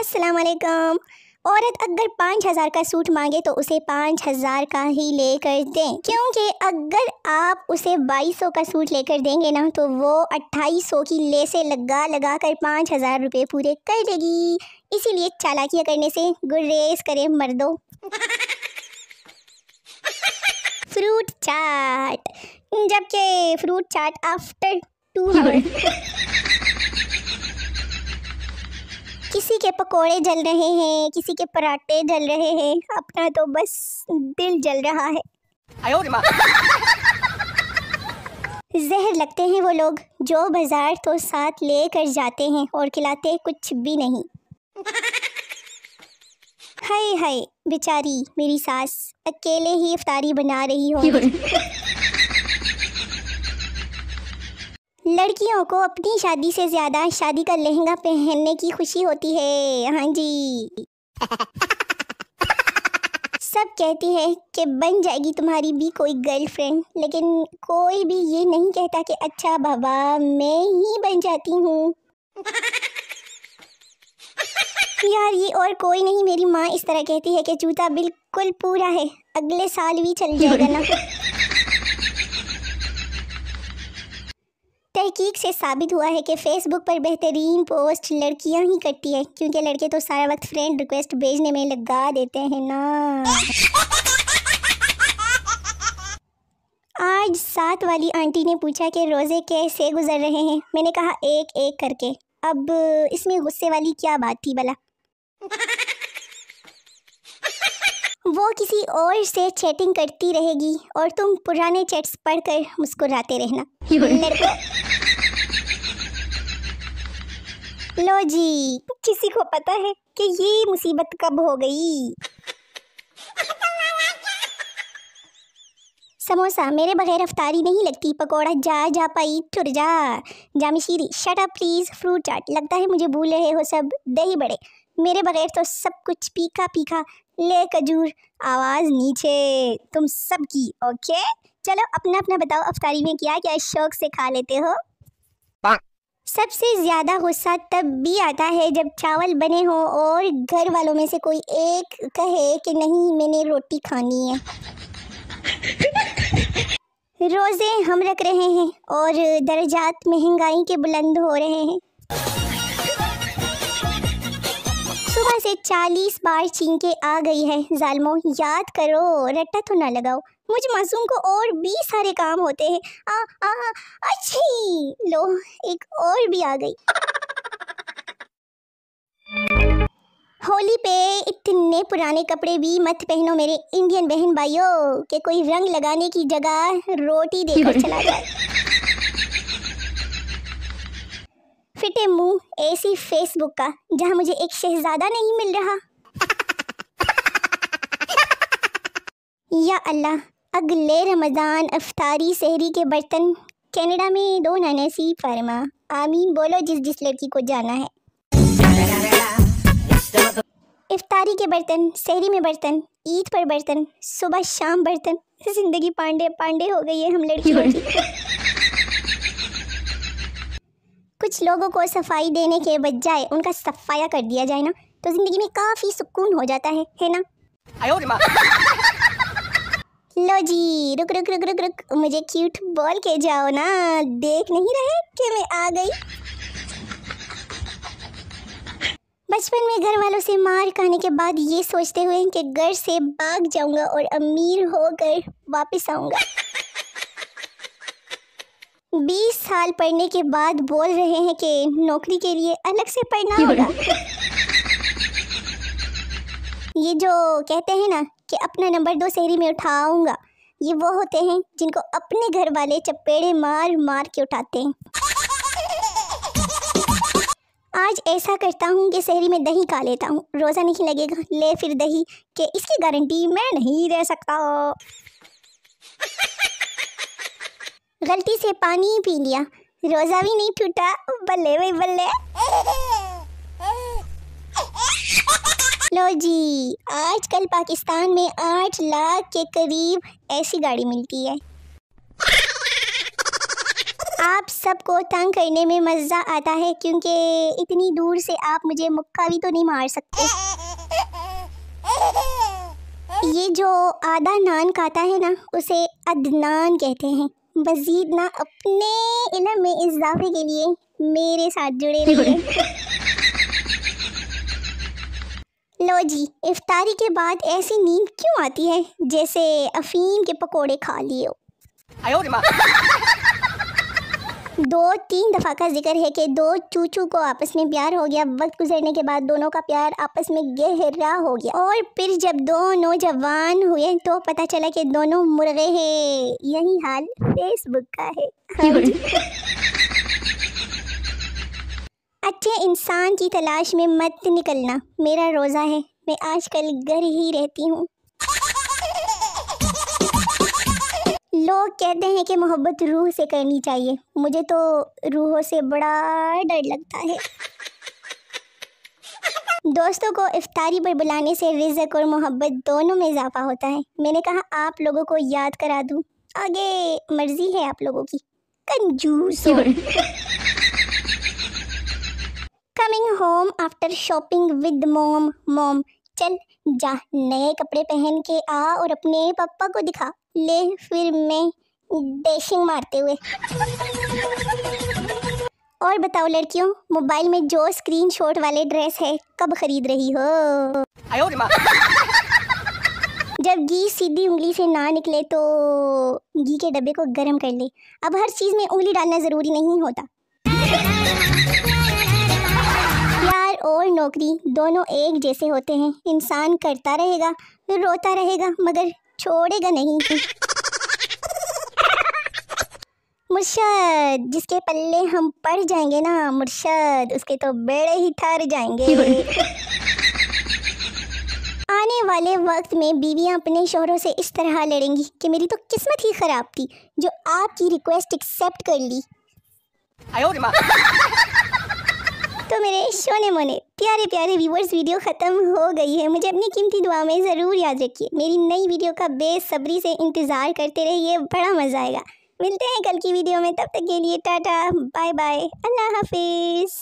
अस्सलाम वालेकुम। औरत अगर 5,000 का सूट मांगे तो उसे 5,000 का ही लेकर दें, क्योंकि अगर आप उसे 2,200 का सूट लेकर देंगे ना तो वो 2,800 की लेसे लगा लगा कर 5,000 रुपये पूरे कर देगी। इसीलिए चालाकियाँ करने से गुरेज करें मर्दों। फ्रूट चाट, जबकि फ्रूट चाट आफ्टर 2 आवर्स। किसी के पकोड़े जल रहे हैं, किसी के पराठे जल रहे हैं, अपना तो बस दिल जल रहा है। जहर लगते हैं वो लोग जो बाजार तो साथ लेकर जाते हैं और खिलाते कुछ भी नहीं। हाय हाय बेचारी मेरी सास अकेले ही इफ्तारी बना रही हो। लड़कियों को अपनी शादी से ज़्यादा शादी का लहंगा पहनने की खुशी होती है। हाँ जी। सब कहती है कि बन जाएगी तुम्हारी भी कोई गर्लफ्रेंड, लेकिन कोई भी ये नहीं कहता कि अच्छा बाबा मैं ही बन जाती हूँ। यार ये और कोई नहीं, मेरी माँ इस तरह कहती है कि जूता बिल्कुल पूरा है, अगले साल भी चल जाएगा ना। तहकीक से साबित हुआ है कि फेसबुक पर बेहतरीन पोस्ट लड़कियां ही करती है, क्योंकि लड़के तो सारा वक्त फ्रेंड रिक्वेस्ट भेजने में लगा देते हैं ना। आज 7 वाली आंटी ने पूछा कि रोज़े कैसे गुजर रहे हैं। मैंने कहा एक एक करके। अब इसमें गुस्से वाली क्या बात थी भला? वो किसी और से चैटिंग करती रहेगी और तुम पुराने चैट्स पढ़कर मुस्कुराते रहना। लो जी, किसी को पता है कि ये मुसीबत कब हो गई? समोसा मेरे बगैर अफ्तारी नहीं लगती। पकोड़ा जा जा पाई टुर जा। जामिशीरी शट अप प्लीज। फ्रूट चाट लगता है मुझे भूल रहे हो सब। दही बड़े मेरे बगैर तो सब कुछ फीका फीका। ले खजूर आवाज़ नीचे तुम सब की। ओके चलो अपना अपना बताओ अफ्तारी में क्या क्या शौक से खा लेते हो? सबसे ज़्यादा गुस्सा तब भी आता है जब चावल बने हो और घर वालों में से कोई एक कहे कि नहीं मैंने रोटी खानी है। रोज़े हम रख रहे हैं और दर्जात महंगाई के बुलंद हो रहे हैं। सुबह से 40 बार छीन के आ गई है। जालमो याद करो, रट्टा तो ना लगाओ। मुझ मासूम को और भी सारे काम होते हैं। अच्छी लो एक और भी आ गई। होली पे इतने पुराने कपड़े भी मत पहनो मेरे इंडियन बहन भाइयों, कि कोई रंग लगाने की जगह रोटी देकर चला जाए। फिटे मुंह ऐसी फेसबुक का जहां मुझे एक शहजादा नहीं मिल रहा। या अल्लाह अगले रमज़ान अफ्तारी सहरी के बर्तन कनाडा में दो ना नसीब फरमा। आमीन बोलो जिस जिस लड़की को जाना है। इफ्तारी के बर्तन, सहरी में बर्तन, ईद पर बर्तन, सुबह शाम बर्तन। जिंदगी पांडे पांडे हो गई है हम लड़कियों की। कुछ लोगों को सफाई देने के बजाय उनका सफाया कर दिया जाए ना तो जिंदगी में काफ़ी सुकून हो जाता है ना? लो जी रुक रुक रुक रुक रुक, मुझे क्यूट बोल के जाओ ना। देख नहीं रहे कि मैं आ गई? बचपन में घर वालों से मार खाने के बाद ये सोचते हुए कि घर से भाग जाऊंगा और अमीर होकर वापस आऊंगा। 20 साल पढ़ने के बाद बोल रहे हैं कि नौकरी के लिए अलग से पढ़ना होगा। ये जो कहते हैं ना कि अपना नंबर 2 सहरी में उठाऊंगा, ये वो होते हैं जिनको अपने घर वाले चपेड़े मार मार के उठाते हैं। आज ऐसा करता हूँ कि सहरी में दही खा लेता हूँ। रोज़ा नहीं लगेगा, ले फिर दही कि इसकी गारंटी मैं नहीं दे सकता। गलती से पानी पी लिया, रोज़ा भी नहीं टूटा। बल्ले भाई बल्ले। लो जी आजकल पाकिस्तान में 8 लाख के करीब ऐसी गाड़ी मिलती है। आप सबको तंग करने में मज़ा आता है क्योंकि इतनी दूर से आप मुझे मुक्का भी तो नहीं मार सकते। ये जो आधा नान खाता है ना, उसे अदनान कहते हैं। मज़ीद ना अपने इल्म में इजाफे के लिए मेरे साथ जुड़े रहिए। लो जी, इफ्तारी के बाद ऐसी नींद क्यों आती है जैसे अफीम के पकोड़े खा लिए हो। 2-3 दफ़ा का जिक्र है कि दो चूचू को आपस में प्यार हो गया। वक्त गुजरने के बाद दोनों का प्यार आपस में गहरा हो गया और फिर जब दोनों जवान हुए तो पता चला कि दोनों मुर्गे हैं। यही हाल फेसबुक का है। अच्छे इंसान की तलाश में मत निकलना, मेरा रोज़ा है, मैं आजकल घर ही रहती हूँ। लोग कहते हैं कि मोहब्बत रूह से करनी चाहिए, मुझे तो रूहों से बड़ा डर लगता है। दोस्तों को इफ्तारी पर बुलाने से रिज़्क और मोहब्बत दोनों में इजाफा होता है। मैंने कहा आप लोगों को याद करा दूँ, आगे मर्जी है आप लोगों की। कंजूस। Coming home after shopping with mom चल जा नए कपड़े पहन के आ और अपने पापा को दिखा। ले फिर मैं डैशिंग मारते हुए। और बताओ लड़कियों, मोबाइल में जो स्क्रीनशॉट वाले ड्रेस है कब खरीद रही हो। जब घी सीधी उंगली से ना निकले तो घी के डब्बे को गर्म कर ले। अब हर चीज़ में उंगली डालना ज़रूरी नहीं होता। प्यार और नौकरी दोनों एक जैसे होते हैं। इंसान करता रहेगा, रोता रहेगा, मगर छोड़ेगा नहीं। मुर्शद जिसके पल्ले हम पड़ जाएंगे ना मुर्शद, उसके तो बेड़े ही ठहर जाएंगे। आने वाले वक्त में बीवियां अपने शौहरों से इस तरह लड़ेंगी कि मेरी तो किस्मत ही ख़राब थी जो आपकी रिक्वेस्ट एक्सेप्ट कर ली। तो मेरे सोने मोने प्यारे प्यारे व्यूअर्स, वीडियो ख़त्म हो गई है। मुझे अपनी कीमती दुआ में ज़रूर याद रखिए। मेरी नई वीडियो का बेसब्री से इंतज़ार करते रहिए, बड़ा मज़ा आएगा। मिलते हैं कल की वीडियो में, तब तक के लिए टाटा बाय बाय, अल्लाह हाफिज़।